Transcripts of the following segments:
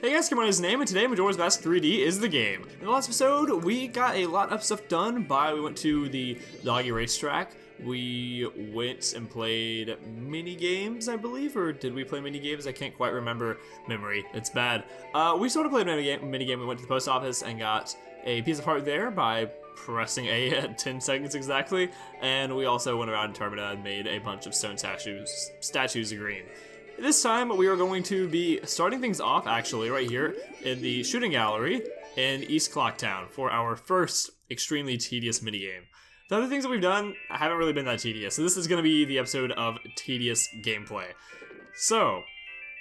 Hey guys, my name is Name, and today Majora's Mask 3D is the game. In the last episode, we got a lot of stuff done we went to the doggy racetrack, we went and played mini games, I believe, or did we play mini games? I can't quite remember. Memory, it's bad. We sort of played a mini game. We went to the post office and got a piece of art there by pressing A at 10 seconds exactly, and we also went around Termina and made a bunch of stone statues of green. This time we are going to be starting things off actually right here in the shooting gallery in East Clocktown for our first extremely tedious minigame. The other things that we've done haven't really been that tedious, so this is going to be the episode of tedious gameplay. So,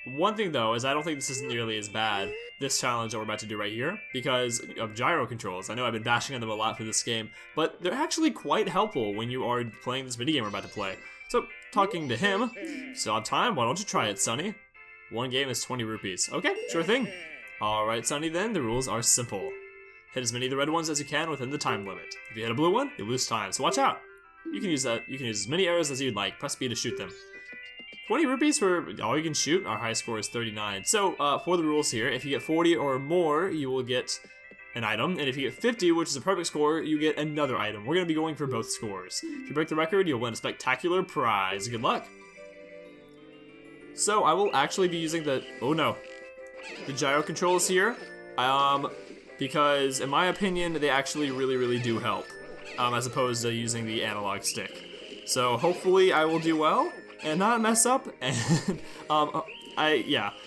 one thing though is I don't think this is nearly as bad, this challenge that we're about to do right here, because of gyro controls. I know I've been bashing on them a lot for this game, but they're actually quite helpful when you are playing this minigame we're about to play. So, talking to him, still have time, why don't you try it, Sonny? One game is 20 rupees. Okay, sure thing. Alright, Sonny, then, the rules are simple. Hit as many of the red ones as you can within the time limit. If you hit a blue one, you lose time, so watch out. You can use as many arrows as you'd like. Press B to shoot them. 20 rupees for all you can shoot. Our high score is 39. So, for the rules here, if you get 40 or more, you will get an item, and if you get 50, which is a perfect score, you get another item. We're going to be going for both scores. If you break the record, you'll win a spectacular prize. Good luck. So, I will actually be using the gyro controls here, because in my opinion, they actually really do help, as opposed to using the analog stick. So, hopefully I will do well and not mess up, and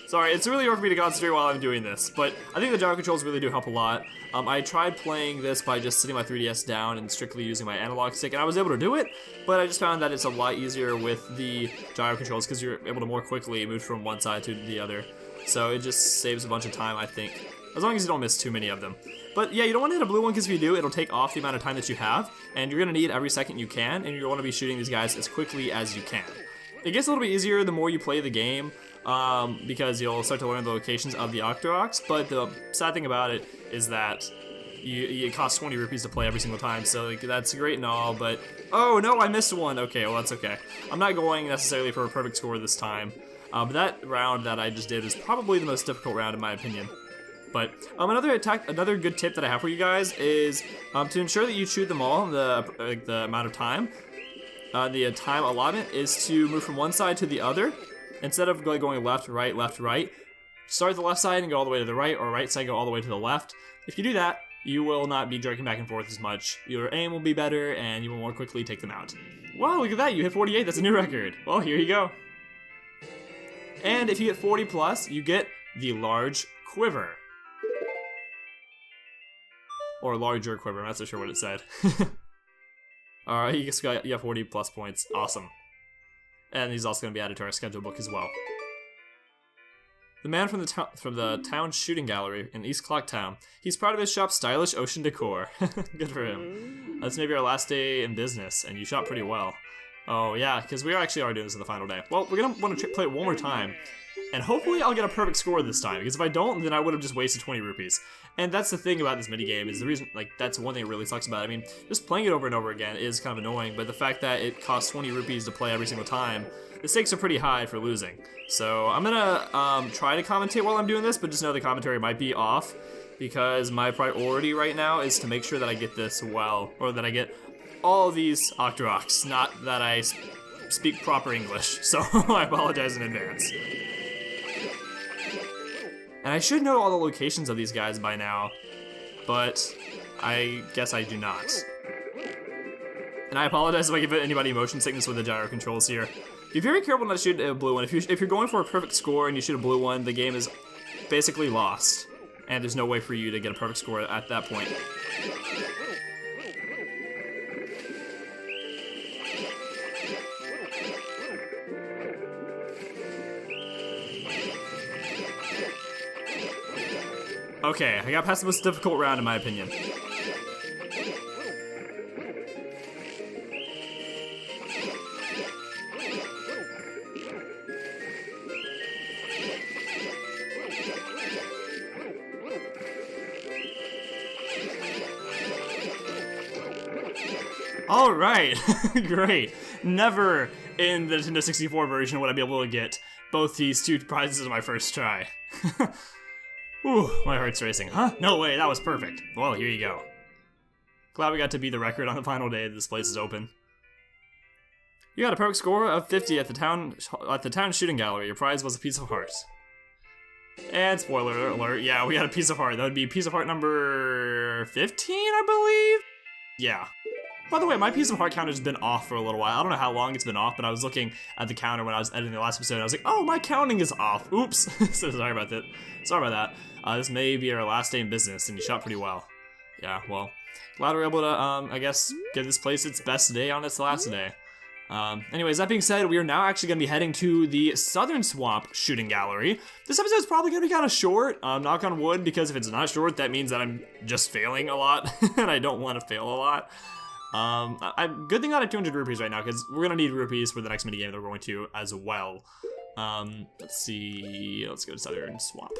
sorry, it's really hard for me to concentrate while I'm doing this, but I think the gyro controls really do help a lot. I tried playing this by just sitting my 3DS down and strictly using my analog stick, and I was able to do it, but I just found that it's a lot easier with the gyro controls because you're able to more quickly move from one side to the other. So it just saves a bunch of time, I think, as long as you don't miss too many of them. But yeah, you don't want to hit a blue one because if you do, it'll take off the amount of time that you have, and you're going to need every second you can, and you're going to be shooting these guys as quickly as you can. It gets a little bit easier the more you play the game, because you'll start to learn the locations of the Octoroks, but the sad thing about it is that it costs 20 rupees to play every single time, so like, that's great and all, but... Oh no, I missed one! Okay, well that's okay. I'm not going necessarily for a perfect score this time, but that round that I just did is probably the most difficult round in my opinion. But another good tip that I have for you guys is to ensure that you shoot them all the amount of time. The time allotment is to move from one side to the other. Instead of going left, right, start at the left side and go all the way to the right, or right side go all the way to the left. If you do that, you will not be jerking back and forth as much. Your aim will be better, and you will more quickly take them out. Wow, look at that, you hit 48, that's a new record. Well, here you go. And if you get 40 plus, you get the large quiver. Or larger quiver, I'm not so sure what it said. Alright, you just got 40 plus points, awesome. And he's also going to be added to our schedule book as well. The man from the town shooting gallery in East Clocktown. He's proud of his shop's stylish ocean decor. Good for him. This may be our last day in business, and you shot pretty well. Oh yeah, because we actually are doing this on the final day. Well, we're going to want to play it one more time, and hopefully I'll get a perfect score this time, because if I don't, then I would have just wasted 20 rupees. And that's the thing about this minigame, is the reason, that's one thing it really sucks about it. I mean, just playing it over and over again is kind of annoying, but the fact that it costs 20 rupees to play every single time, the stakes are pretty high for losing. So I'm gonna try to commentate while I'm doing this, but just know the commentary might be off, because my priority right now is to make sure that I get this well, or that I get all these Octoroks, not that I speak proper English, so I apologize in advance. And I should know all the locations of these guys by now, but I guess I do not. And I apologize if I give anybody motion sickness with the gyro controls here. Be very careful not to shoot a blue one. If you're going for a perfect score and you shoot a blue one, the game is basically lost. And there's no way for you to get a perfect score at that point. Okay, I got past the most difficult round in my opinion. Alright, great. Never in the Nintendo 64 version would I be able to get both these two prizes in my first try. Ooh, my heart's racing. Huh? No way, that was perfect. Well, here you go. Glad we got to beat the record on the final day this place is open. You got a perfect score of 50 at the town shooting gallery. Your prize was a piece of heart. And spoiler alert, yeah, we got a piece of heart. That would be piece of heart number 15, I believe? Yeah. By the way, my piece of heart counter's been off for a little while. I don't know how long it's been off, but I was looking at the counter when I was editing the last episode, and I was like, oh, my counting is off. Oops. So sorry about that. Sorry about that. This may be our last day in business, and you shot pretty well. Yeah, well, glad we're able to, I guess, give this place its best day on its last day. Anyways, that being said, we are now actually going to be heading to the Southern Swamp Shooting Gallery. This episode is probably going to be kind of short, knock on wood, because if it's not short, that means that I'm just failing a lot, and I don't want to fail a lot. Good thing I have 200 rupees right now, because we're going to need rupees for the next minigame that we're going to as well. Let's see, let's go to Southern Swamp,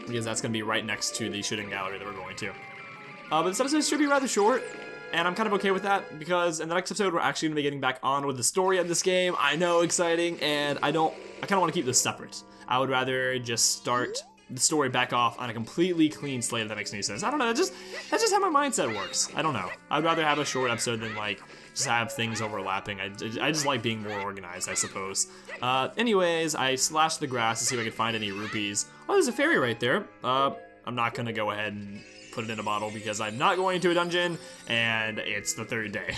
because that's going to be right next to the shooting gallery that we're going to. But this episode should be rather short. And I'm kind of okay with that, because in the next episode, we're actually going to be getting back on with the story of this game. I know, exciting, and I kind of want to keep this separate. I would rather just start the story back off on a completely clean slate, if that makes any sense. I don't know, that's just how my mindset works. I don't know. I'd rather have a short episode than, like, just have things overlapping. I just like being more organized, I suppose. Anyways, I slashed the grass to see if I could find any rupees. Oh, there's a fairy right there. I'm not going to go ahead and put it in a bottle because I'm not going to a dungeon and it's the third day.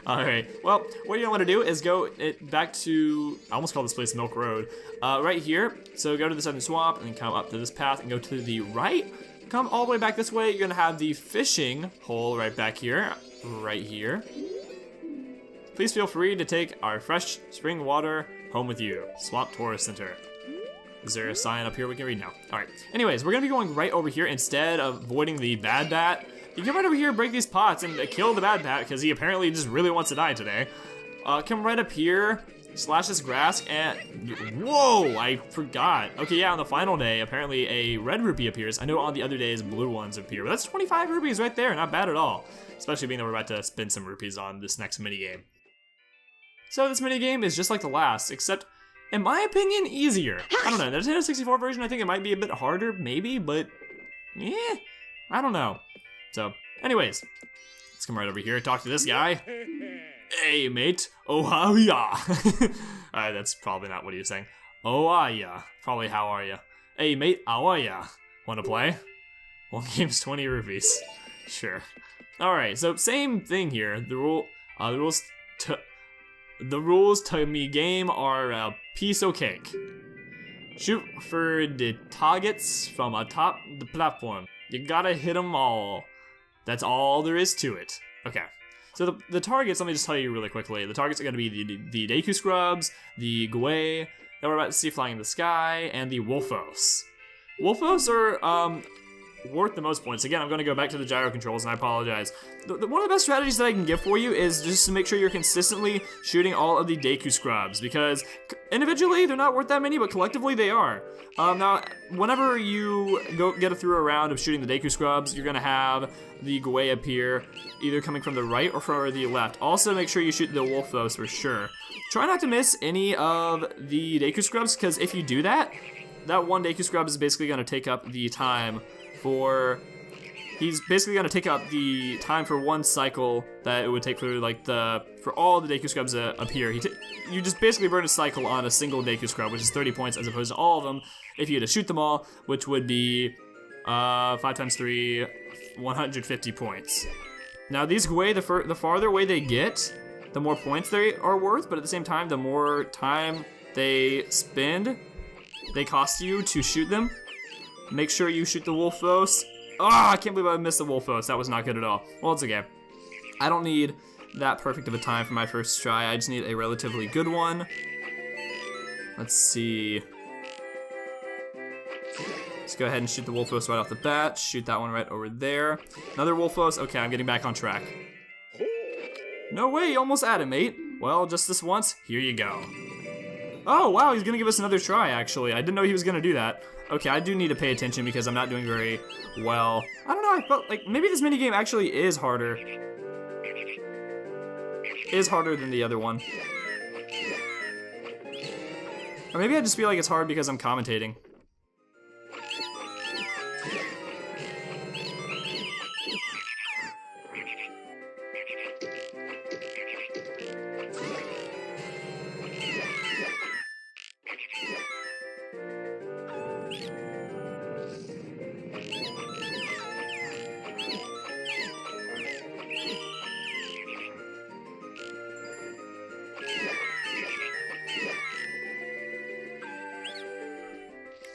Alright, well, what you want to do is go back to, I almost call this place Milk Road, right here. So go to the Southern Swamp and then come up to this path and go to the right. Come all the way back this way. You're going to have the fishing hole right back here, right here. Please feel free to take our fresh spring water home with you. Swamp Tourist Center. Is there a sign up here we can read now? Alright. Anyways, we're going to be going right over here instead of avoiding the bad bat. You come right over here, break these pots, and kill the bad bat, because he apparently just really wants to die today. Come right up here, slash this grass, and... Whoa! I forgot. Okay, yeah, on the final day, apparently a red rupee appears. I know on the other days, blue ones appear, but that's 25 rupees right there. Not bad at all. Especially being that we're about to spend some rupees on this next minigame. So this minigame is just like the last, except... in my opinion, easier. I don't know, the Nintendo 64 version, I think it might be a bit harder, maybe, but... yeah, I don't know. So, anyways, let's come right over here, talk to this guy. Hey, mate. Oh, how ya? Alright, that's probably not what he was saying. Oh, are ya? Probably how are ya? Hey, mate, how are ya? Wanna play? One game's 20 rupees. Sure. Alright, so same thing here. The rules to me game are a piece of cake. Shoot for the targets from atop the platform. You gotta hit them all. That's all there is to it. Okay. So the targets, let me just tell you really quickly. The targets are gonna be the Deku Scrubs, the Gui that we're about to see flying in the sky, and the Wolfos. Wolfos are worth the most points. Again, I'm going to go back to the gyro controls, and I apologize. One of the best strategies that I can give for you is just to make sure you're consistently shooting all of the Deku Scrubs, because individually they're not worth that many, but collectively they are. Now, whenever you get through a round of shooting the Deku Scrubs, you're going to have the Gui appear, either coming from the right or from the left. Also, make sure you shoot the Wolfos for sure. Try not to miss any of the Deku Scrubs, because if you do that, that one Deku Scrub is basically going to take up the time he's basically going to take up the time for one cycle that it would take for for all the Deku Scrubs to appear. You just basically burn a cycle on a single Deku Scrub, which is 30 points as opposed to all of them if you had to shoot them all, which would be 5 times 3, 150 points. Now these Gui, the farther away they get, the more points they are worth, but at the same time, the more time they spend, they cost you to shoot them. Make sure you shoot the Wolfos. I can't believe I missed the Wolfos. That was not good at all. Well, it's okay. I don't need that perfect of a time for my first try. I just need a relatively good one. Let's see. Let's go ahead and shoot the Wolfos right off the bat. Shoot that one right over there. Another Wolfos. Okay, I'm getting back on track. No way, you almost had it, mate. Well, just this once. Here you go. Oh, wow, he's gonna give us another try, actually. I didn't know he was gonna do that. Okay, I do need to pay attention because I'm not doing very well. I don't know, I felt like maybe this minigame actually is harder. Is harder than the other one. Or maybe I just feel like it's hard because I'm commentating.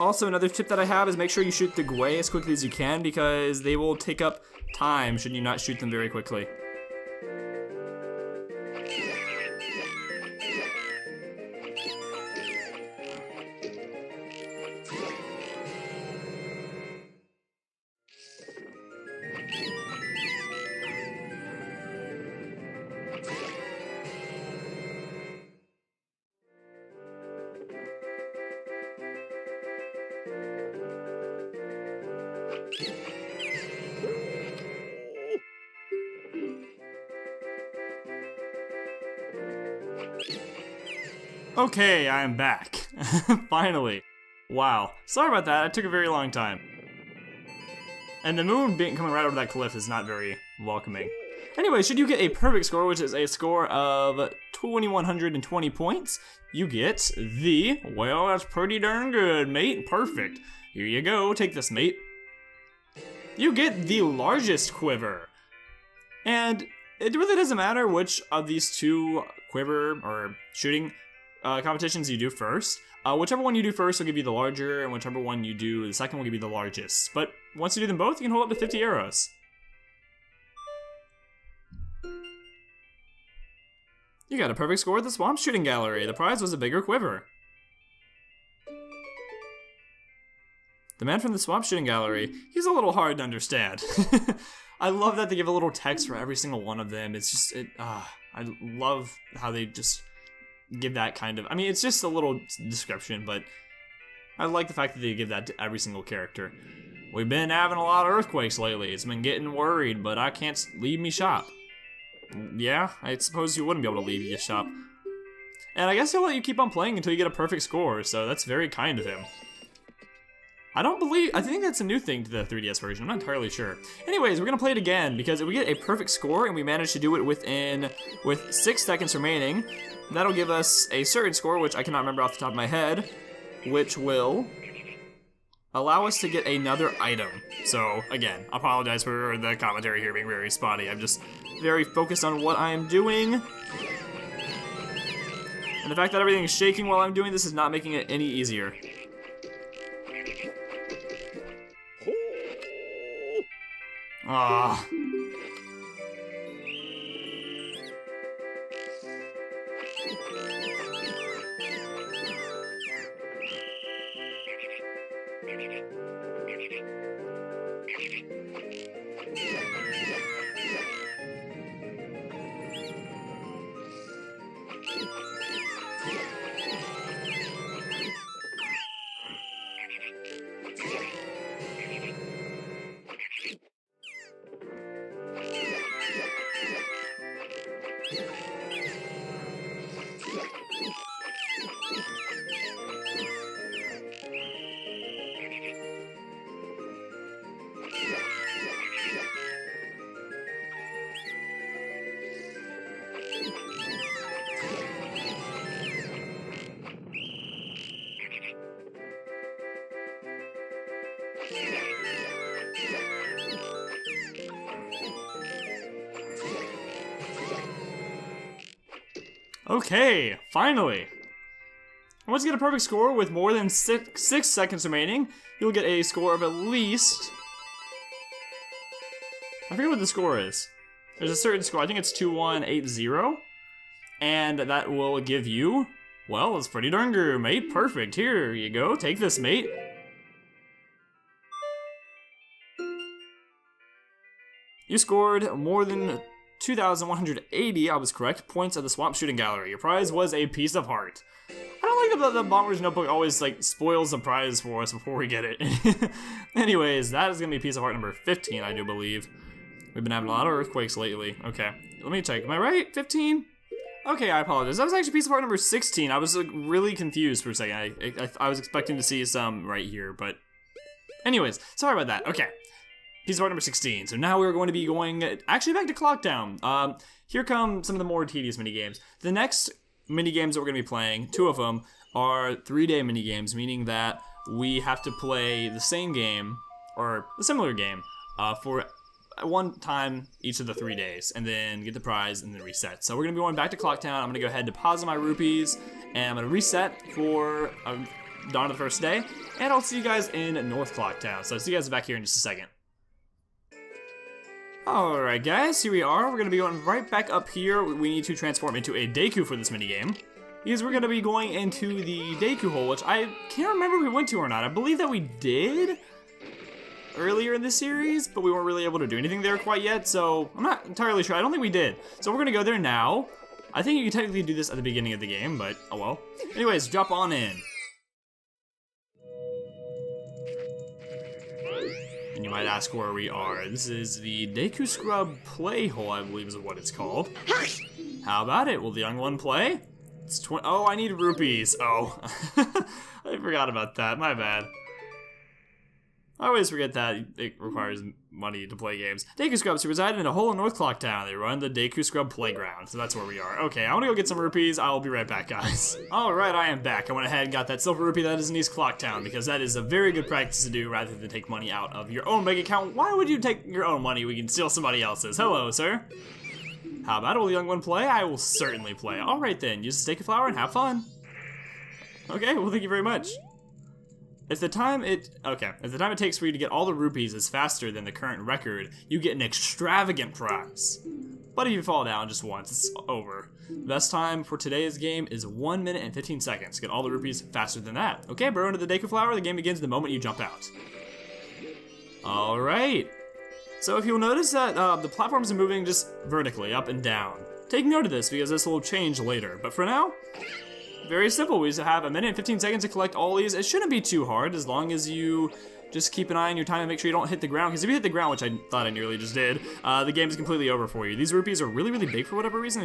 Also, another tip that I have is make sure you shoot the Gwei as quickly as you can because they will take up time should you not shoot them very quickly. Okay, I am back. Finally. Wow. Sorry about that, it took a very long time. And the moon coming right over that cliff is not very welcoming. Anyway, should you get a perfect score, which is a score of 2,120 points, you get the, well, that's pretty darn good, mate. Perfect. Here you go, take this, mate. You get the largest quiver. And it really doesn't matter which of these two quiver or shooting competitions you do first. Whichever one you do first will give you the larger, and whichever one you do the second will give you the largest. But once you do them both, you can hold up to 50 arrows. You got a perfect score at the Swamp Shooting Gallery. The prize was a bigger quiver. The man from the Swamp Shooting Gallery, he's a little hard to understand. I love that they give a little text for every single one of them. It's just, I love how they just give that kind of, I mean, it's just a little description, but I like the fact that they give that to every single character. We've been having a lot of earthquakes lately. It's been getting worried, but I can't leave me shop. Yeah, I suppose you wouldn't be able to leave your shop. And I guess he'll let you keep on playing until you get a perfect score, so that's very kind of him. I think that's a new thing to the 3DS version, I'm not entirely sure. Anyways, we're gonna play it again, because if we get a perfect score and we manage to do it with 6 seconds remaining, that'll give us a certain score, which I cannot remember off the top of my head, which will allow us to get another item. So, again, I apologize for the commentary here being very spotty. I'm just very focused on what I am doing. And the fact that everything is shaking while I'm doing this is not making it any easier. Ah. Okay, finally! Once you get a perfect score with more than 6 seconds remaining, you'll get a score of at least... I forget what the score is. There's a certain score, I think it's 2180, and that will give you... Well, it's pretty darn good, mate. Perfect. Here you go. Take this, mate. You scored more than 2,180, I was correct, points at the Swamp Shooting Gallery. Your prize was a piece of heart. I don't like that the Bomber's Notebook always, like, spoils the prize for us before we get it. Anyways, that is going to be piece of heart number 15, I do believe. We've been having a lot of earthquakes lately. Okay, let me check. Am I right? 15? Okay, I apologize. That was actually piece of heart number 16. I was, like, really confused for a second. I was expecting to see some right here, but... Anyways, sorry about that. Okay. Piece of art number 16. So now we're going to be going actually back to Clocktown. Here come some of the more tedious minigames. The next minigames that we're going to be playing, 2 of them, are 3-day minigames, meaning that we have to play the same game, or a similar game, for one time each of the 3 days, and then get the prize and then reset. So we're going to be going back to Clocktown. I'm going to go ahead and deposit my rupees, and I'm going to reset for dawn of the first day, and I'll see you guys in North Clock Town. So I'll see you guys back here in just a second. Alright guys, here we are. We're going to be going right back up here. We need to transform into a Deku for this minigame. Because we're going to be going into the Deku hole, which I can't remember if we went to or not. I believe that we did earlier in the series, but we weren't really able to do anything there quite yet, so I'm not entirely sure. I don't think we did. So we're going to go there now. I think you can technically do this at the beginning of the game, but oh well. Anyways, drop on in. And you might ask where we are. This is the Deku Scrub Play Hole, I believe is what it's called. How about it? Will the young one play? It's oh, I need rupees. Oh, I forgot about that. My bad. I always forget that it requires money to play games. Deku Scrubs reside in a hole in North Clock Town. They run the Deku Scrub Playground, so that's where we are. Okay, I want to go get some rupees. I'll be right back, guys. Alright, I am back. I went ahead and got that silver rupee that is in East Clock Town, because that is a very good practice to do rather than take money out of your own bank account. Why would you take your own money? We can steal somebody else's. Hello, sir. How about it? Will the young one play? I will certainly play. Alright then, use the steak and flour and have fun. Okay, well thank you very much. If the time it takes for you to get all the rupees is faster than the current record, you get an extravagant prize. But if you fall down just once, it's over. The best time for today's game is 1 minute and 15 seconds. Get all the rupees faster than that. Okay, burrow into the Deku Flower. The game begins the moment you jump out. Alright. So if you'll notice that the platforms are moving just vertically, up and down. Take note of this because this will change later. But for now, very simple. We just have 1 minute and 15 seconds to collect all these. It shouldn't be too hard as long as you just keep an eye on your time and make sure you don't hit the ground. Because if you hit the ground, which I thought I nearly just did, the game is completely over for you. These rupees are really, really big for whatever reason.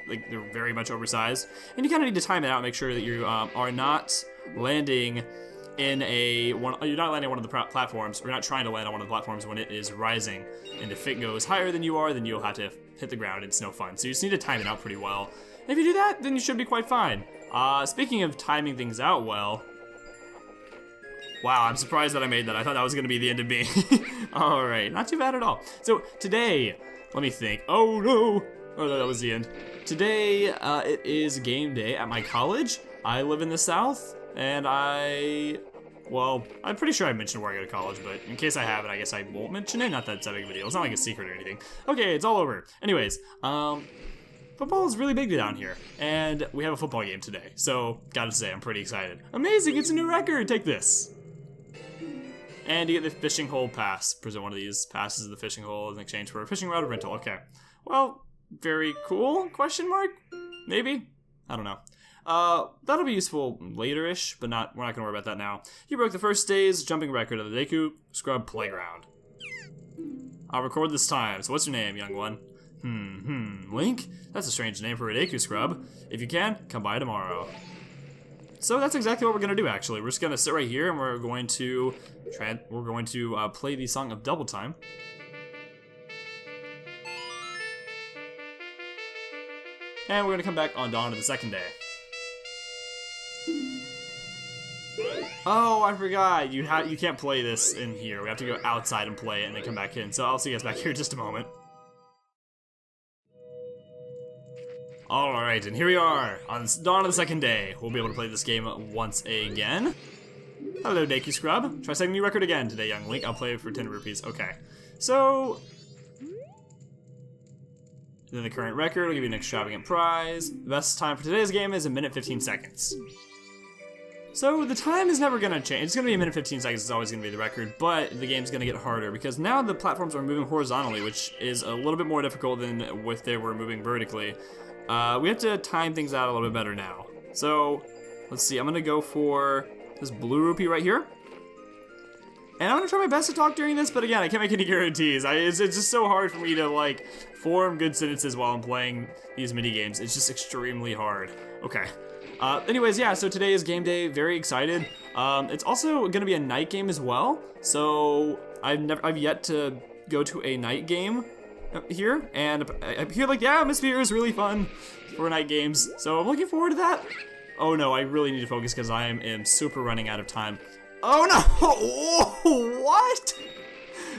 They're very much oversized. And you kind of need to time it out and make sure that you are not landing in you're not landing on one of the platforms, or you're not trying to land on one of the platforms when it is rising. And if it goes higher than you are, then you'll have to hit the ground. It's no fun. So you just need to time it out pretty well. And if you do that, then you should be quite fine. Speaking of timing things out well, wow, I'm surprised that I made that. I thought that was going to be the end of me. Alright, not too bad at all. So today, let me think. Oh no! Oh, that was the end. Today, it is game day at my college. I live in the South, and well, I'm pretty sure I mentioned where I go to college, but in case I haven't, I guess I won't mention it. Not that it's that big of a deal. It's not like a secret or anything. Okay, it's all over. Anyways, football is really big down here, and we have a football game today, so gotta say, I'm pretty excited. Amazing, it's a new record, take this. And you get the fishing hole pass. Present one of these passes to the fishing hole in exchange for a fishing rod rental. Okay, well, very cool, question mark? Maybe? I don't know. That'll be useful later-ish, but we're not gonna worry about that now. You broke the first day's jumping record of the Deku Scrub Playground. I'll record this time, so what's your name, young one? Link? That's a strange name for a Deku Scrub. If you can, come by tomorrow. So that's exactly what we're gonna do, actually. We're just gonna sit right here and we're going to play the song of Double Time. And we're gonna come back on dawn of the second day. Oh, I forgot. You can't play this in here. We have to go outside and play it and then come back in. So I'll see you guys back here in just a moment. Alright, and here we are, on dawn of the second day. We'll be able to play this game once again. Hello, Deku Scrub. Try setting new record again today, young Link. I'll play it for 10 rupees. Okay. So, then the current record will give you an extravagant prize. The best time for today's game is 1 minute 15 seconds. So the time is never gonna change. It's gonna be 1 minute 15 seconds. It's always gonna be the record, but the game's gonna get harder because now the platforms are moving horizontally, which is a little bit more difficult than if they were moving vertically. We have to time things out a little bit better now. So, let's see, I'm gonna go for this blue rupee right here. And I'm gonna try my best to talk during this, but again, I can't make any guarantees. It's just so hard for me to, like, form good sentences while I'm playing these mini games. It's just extremely hard. Okay. Anyways, yeah, so today is game day, very excited. It's also gonna be a night game as well. So, I've yet to go to a night game here, and I hear like, the atmosphere is really fun for night games, so I'm looking forward to that. Oh no, I really need to focus because I am super running out of time. Oh no! Oh, what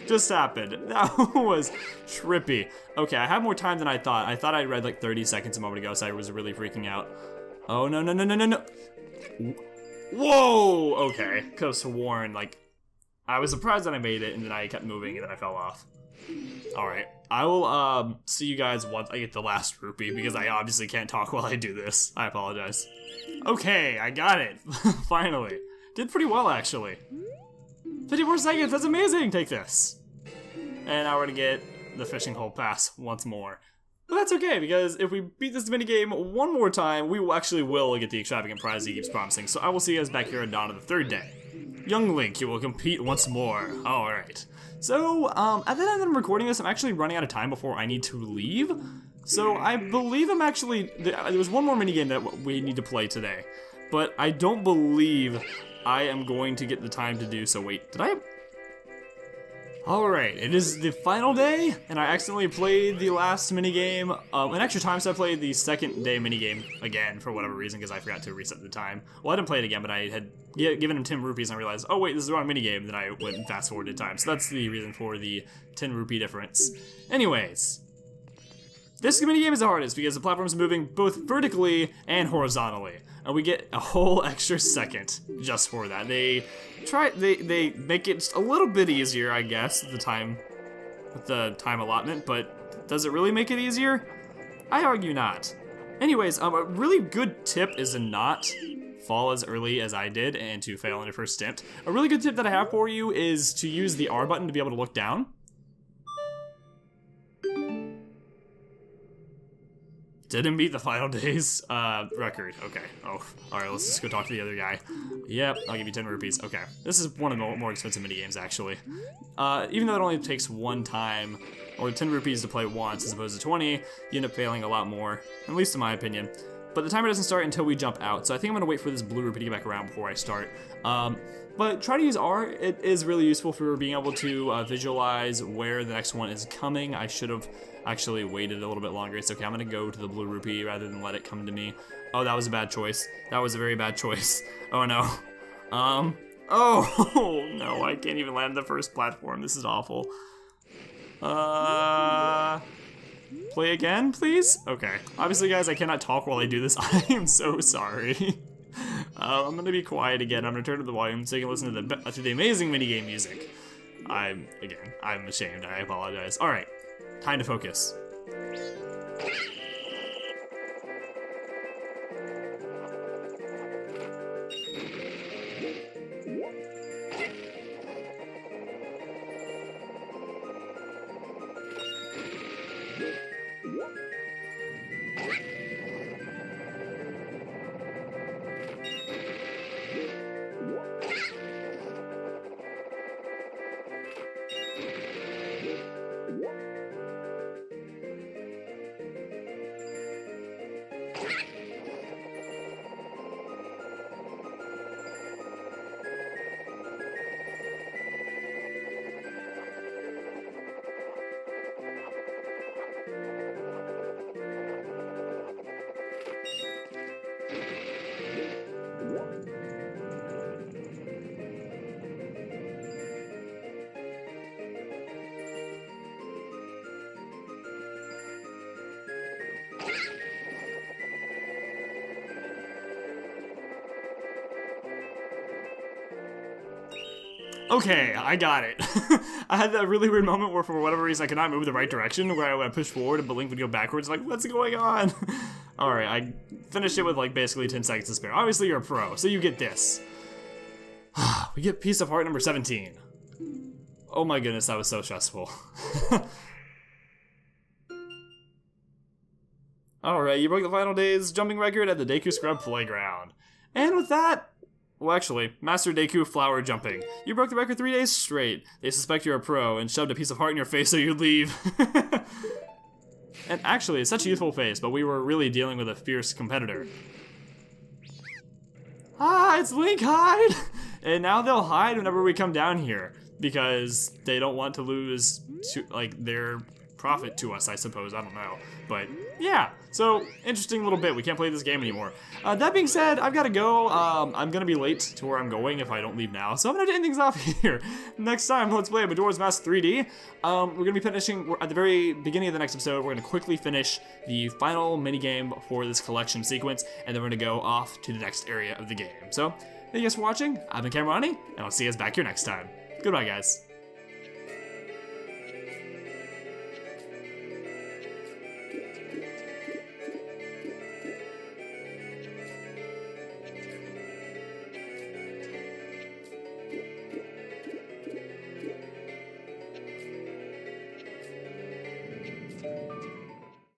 just happened? That was trippy. Okay, I have more time than I thought. I thought I read like 30 seconds a moment ago, so I was really freaking out. Oh no, no, no, no, no, no. Whoa! Okay, could have sworn, like, I was surprised that I made it, and then I kept moving, and then I fell off. Alright, I will, see you guys once I get the last rupee, because I obviously can't talk while I do this. I apologize. Okay, I got it. Finally. Did pretty well, actually. 54 seconds, that's amazing! Take this. And now we're gonna get the fishing hole pass once more. But that's okay, because if we beat this minigame one more time, we actually will get the extravagant prize he keeps promising. So I will see you guys back here at dawn of the third day. Young Link, you will compete once more. Alright. So, at the time that I'm recording this, I'm actually running out of time before I need to leave. So I believe I'm actually... There was one more minigame that we need to play today. But I don't believe I am going to get the time to do so. Wait, did I... Alright, it is the final day, and I accidentally played the last minigame an extra time, so I played the second day minigame again for whatever reason, because I forgot to reset the time. Well, I didn't play it again, but I had given him 10 rupees, and I realized, oh wait, this is the wrong minigame, then I went and fast-forwarded time. So that's the reason for the 10 rupee difference. Anyways, this minigame is the hardest, because the platform is moving both vertically and horizontally, and we get a whole extra second just for that. They make it just a little bit easier, I guess, with the time allotment, but does it really make it easier? I argue not. Anyways, a really good tip is to not fall as early as I did and to fail on your first attempt. A really good tip that I have for you is to use the R button to be able to look down. Didn't beat the final day's record. Okay. Oh, alright, let's just go talk to the other guy. Yep, I'll give you 10 rupees. Okay. This is one of the more expensive minigames, actually. Even though it only takes one time, or 10 rupees to play once as opposed to 20, you end up failing a lot more, at least in my opinion. But the timer doesn't start until we jump out, so I think I'm going to wait for this blue rupee to get back around before I start. But try to use R. It is really useful for being able to visualize where the next one is coming. I should have actually waited a little bit longer. It's okay, I'm going to go to the blue rupee rather than let it come to me. Oh, that was a bad choice. That was a very bad choice. Oh no. Oh no, I can't even land the first platform. This is awful. Play again, please? Okay. Obviously, guys, I cannot talk while I do this. I am so sorry. I'm gonna be quiet again. I'm gonna turn up the volume so you can listen to the amazing minigame music. I'm ashamed. I apologize. All right, time to focus. Okay, I got it. I had that really weird moment where for whatever reason I could not move the right direction, where I would push forward and the Link would go backwards, like, what's going on? Alright, I finished it with like basically 10 seconds to spare. Obviously you're a pro, so you get this. We get piece of heart number 17. Oh my goodness, that was so stressful. Alright, you broke the final day's jumping record at the Deku Scrub Playground. And with that, well, actually, Master Deku Flower Jumping. You broke the record 3 days straight. They suspect you're a pro and shoved a piece of heart in your face so you leave. And actually, it's such a youthful face, but we were really dealing with a fierce competitor. Ah, it's Link, hide! And now they'll hide whenever we come down here, because they don't want to lose, their profit to us, I suppose. I don't know. But yeah, so interesting little bit. We can't play this game anymore. That being said, I've got to go. I'm going to be late to where I'm going if I don't leave now. So I'm going to end things off here. Next time, let's play Majora's Mask 3D. We're going to be finishing, at the very beginning of the next episode, we're going to quickly finish the final minigame for this collection sequence, and then we're going to go off to the next area of the game. So Thank you guys for watching. I've been Cameron, and I'll see you guys back here next time. Goodbye, guys.